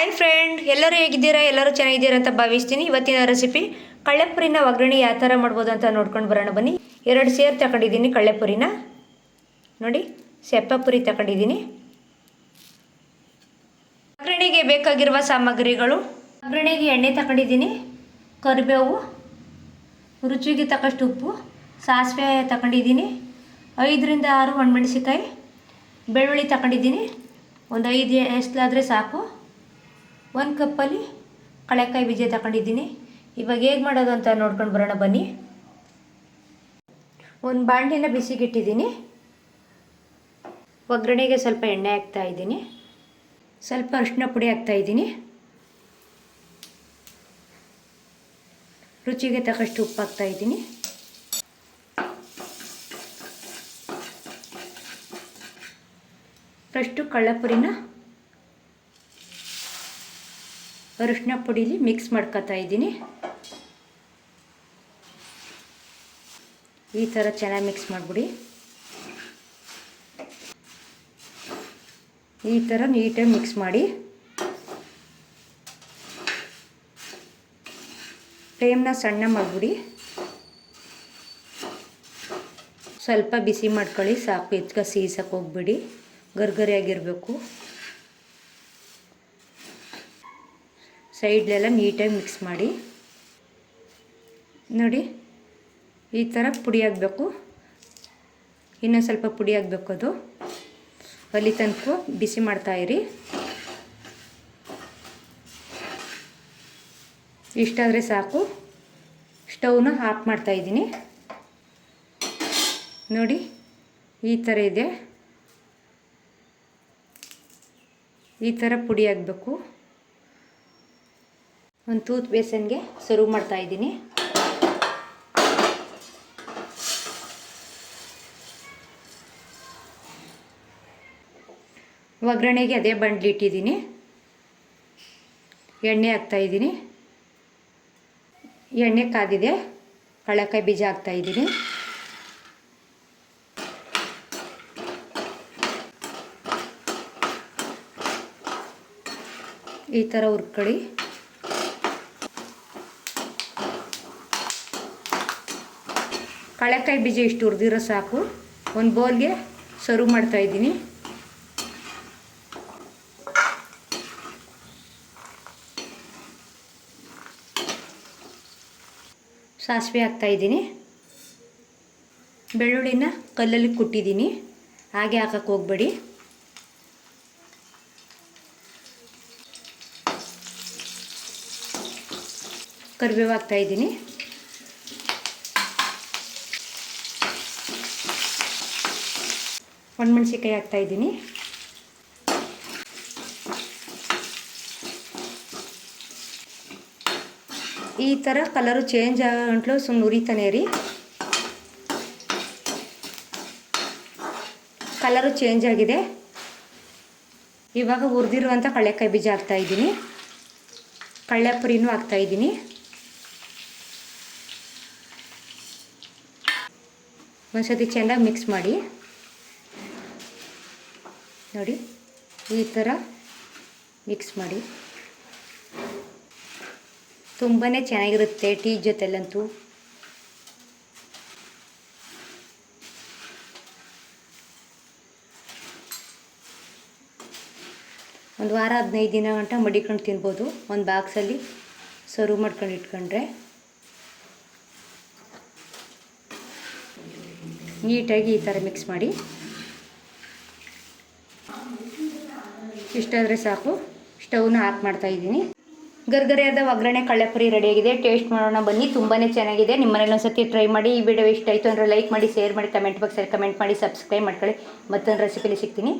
Hi friend, ಎಲ್ಲರೂ ಹೇಗಿದ್ದೀರಾ? ಎಲ್ಲರೂ ಚೆನ್ನಾಗಿದ್ದೀರಾ ಅಂತ ಭಾವಿಸ್ತೀನಿ. ಇವತ್ತಿನ ರೆಸಿಪಿ ಕಳ್ಳೆಪುರಿನ ಒಗ್ಗರಣೆ ಯಾವ ಥರ ಮಾಡ್ಬೋದು ಅಂತ ನೋಡ್ಕೊಂಡು ಬರೋಣ ಬನ್ನಿ. 2 ಸೇರು ತಗೊಂಡಿದ್ದೀನಿ ಕಳ್ಳೆಪುರಿನ. ನೋಡಿ, ಸೆಪ್ಪಪುರಿ ತಗೊಂಡಿದ್ದೀನಿ. ಒಗ್ಗರಣೆಗೆ ಬೇಕಾಗಿರುವ ಸಾಮಗ್ರಿಗಳು: ಒಗ್ಗರಣೆಗೆ ಎಣ್ಣೆ ತಗೊಂಡಿದ್ದೀನಿ, ಕರಿಬೇವು, ರುಚಿಗೆ ತಕ್ಕಷ್ಟು ಉಪ್ಪು, ಸಾಸಿವೆ ತಗೊಂಡಿದ್ದೀನಿ, 5ರಿಂದ 6 ಒಣಮೆಣಸಿಕಾಯಿ, ಬೆಳ್ಳುಳ್ಳಿ ತಗೊಂಡಿದ್ದೀನಿ, ಒಂದು 5 ಎಸ್ಲಾದರೆ ಸಾಕು. 1 ಕಪ್ಪಲ್ಲಿ ಕಡಲೆಕಾಯಿ ಬೀಜ ತಗೊಂಡಿದ್ದೀನಿ. ಇವಾಗ ಹೇಗೆ ಮಾಡೋದು ಅಂತ ನೋಡ್ಕೊಂಡು ಬರೋಣ ಬನ್ನಿ. ಒಂದು ಬಾಣಲಿನ ಬಿಸಿಗಿಟ್ಟಿದ್ದೀನಿ. ಒಗ್ಗರಣೆಗೆ ಸ್ವಲ್ಪ ಎಣ್ಣೆ ಹಾಕ್ತಾಯಿದ್ದೀನಿ, ಸ್ವಲ್ಪ ಅರಿಶಿನ ಪುಡಿ ಹಾಕ್ತಾಯಿದ್ದೀನಿ, ರುಚಿಗೆ ತಕ್ಕಷ್ಟು ಉಪ್ಪು ಹಾಕ್ತಾಯಿದ್ದೀನಿ. ಫಸ್ಟು ಕಳ್ಳೆಪುರಿನ ಅರಿಶಿನ ಪುಡಿಲಿ ಮಿಕ್ಸ್ ಮಾಡ್ಕೊತಾ ಇದ್ದೀನಿ. ಈ ಥರ ಚೆನ್ನಾಗಿ ಮಿಕ್ಸ್ ಮಾಡಿಬಿಡಿ. ಈ ಥರ ನೀಟಾಗಿ ಮಿಕ್ಸ್ ಮಾಡಿ ಫ್ಲೇಮ್ನ ಸಣ್ಣ ಮಾಡಿಬಿಡಿ. ಸ್ವಲ್ಪ ಬಿಸಿ ಮಾಡ್ಕೊಳ್ಳಿ, ಸಾಕು. ಎತ್ಕ ಸೀಸಕ್ಕೆ ಹೋಗ್ಬಿಡಿ, ಗರ್ಗರಿಯಾಗಿರಬೇಕು. ಸೈಡ್ಲೆಲ್ಲ ನೀಟಾಗಿ ಮಿಕ್ಸ್ ಮಾಡಿ. ನೋಡಿ, ಈ ಥರ ಪುಡಿ ಆಗಬೇಕು. ಇನ್ನೂ ಸ್ವಲ್ಪ ಪುಡಿ ಆಗಬೇಕು. ಅದು ಅಲ್ಲಿ ತನಕ ಬಿಸಿ ಮಾಡ್ತಾಯಿರಿ. ಇಷ್ಟಾದರೆ ಸಾಕು. ಸ್ಟವ್ನ ಆಫ್ ಮಾಡ್ತಾಯಿದ್ದೀನಿ. ನೋಡಿ, ಈ ಥರ ಇದೆ. ಈ ಥರ ಪುಡಿ ಆಗಬೇಕು. ಒಂದು ತೂತ್ ಬೇಸನ್ಗೆ ಸರ್ವ್ ಮಾಡ್ತಾಯಿದ್ದೀನಿ. ಒಗ್ಗರಣೆಗೆ ಅದೇ ಬಂಡ್ಲಿ ಇಟ್ಟಿದ್ದೀನಿ. ಎಣ್ಣೆ ಹಾಕ್ತಾಯಿದ್ದೀನಿ. ಎಣ್ಣೆ ಕಾದಿದೆ. ಕಡಲೆಕಾಯಿ ಬೀಜ ಹಾಕ್ತಾಯಿದ್ದೀನಿ. ಈ ಥರ ಹುರ್ಕೊಳ್ಳಿ. ಕಡಲೆಕಾಯಿ ಬೀಜ ಇಷ್ಟು ಹುರಿದಿರೋ ಸಾಕು. ಒಂದು ಬೌಲ್ಗೆ ಸರ್ವ್ ಮಾಡ್ತಾಯಿದ್ದೀನಿ. ಸಾಸಿವೆ ಹಾಕ್ತಾಯಿದ್ದೀನಿ. ಬೆಳ್ಳುಳ್ಳಿನ ಕಲ್ಲಲ್ಲಿ ಕುಟ್ಟಿದ್ದೀನಿ, ಹಾಗೆ ಹಾಕಕ್ಕೆ ಹೋಗಬೇಡಿ. ಕರಿಬೇವು ಹಾಕ್ತಾಯಿದ್ದೀನಿ. ಒಣಮೆಣಸಿಕಾಯಿ ಹಾಕ್ತಾಯಿದ್ದೀನಿ. ಈ ಥರ ಕಲರು ಚೇಂಜ್ ಆಗಂಟ್ಲು ಸುಮ್ಮನೆ ಉರಿತಾನೆ ರೀ. ಕಲರು ಚೇಂಜ್ ಆಗಿದೆ. ಇವಾಗ ಹುರಿದಿರುವಂಥ ಕಡಲೆಕಾಯಿ ಬೀಜ ಹಾಕ್ತಾಯಿದ್ದೀನಿ. ಕಳ್ಳೆಪುರಿನೂ ಹಾಕ್ತಾಯಿದ್ದೀನಿ. ಒಂದ್ಸತಿ ಚೆನ್ನಾಗಿ ಮಿಕ್ಸ್ ಮಾಡಿ. ನೋಡಿ, ಈ ಥರ ಮಿಕ್ಸ್ ಮಾಡಿ. ತುಂಬಾ ಚೆನ್ನಾಗಿರುತ್ತೆ ಟೀ ಜೊತೆಲ್ಲಂತೂ. ಒಂದು ವಾರ 15 ದಿನ ಗಂಟ ಮಡಿಕೊಂಡು ತಿನ್ಬೋದು. ಒಂದು ಬಾಕ್ಸಲ್ಲಿ ಸರ್ವ್ ಮಾಡ್ಕೊಂಡು ಇಟ್ಕೊಂಡ್ರೆ. ನೀಟಾಗಿ ಈ ಥರ ಮಿಕ್ಸ್ ಮಾಡಿ. ಇಷ್ಟಾದರೆ ಸಾಕು. ಸ್ಟವ್ನ ಆಫ್ ಮಾಡ್ತಾಯಿದ್ದೀನಿ. ಗರ್ಗರಿಯಾದ ಒಗ್ಗರಣೆ ಕಳ್ಳೆಪುರಿ ರೆಡಿಯಾಗಿದೆ. ಟೇಸ್ಟ್ ಮಾಡೋಣ ಬನ್ನಿ. ತುಂಬಾ ಚೆನ್ನಾಗಿದೆ. ನಿಮ್ಮ ಮನೇಲಿ ಒಂದು ಸತಿ ಟ್ರೈ ಮಾಡಿ. ಈ ವಿಡಿಯೋ ಇಷ್ಟ ಆಯಿತು ಅಂದರೆ ಲೈಕ್ ಮಾಡಿ, ಶೇರ್ ಮಾಡಿ, ಕಮೆಂಟ್ ಬಾಕ್ಸಲ್ಲಿ ಕಮೆಂಟ್ ಮಾಡಿ, ಸಬ್ಸ್ಕ್ರೈಬ್ ಮಾಡ್ಕೊಳ್ಳಿ. ಮತ್ತೊಂದು ರೆಸಿಪಿಲಿ ಸಿಗ್ತೀನಿ.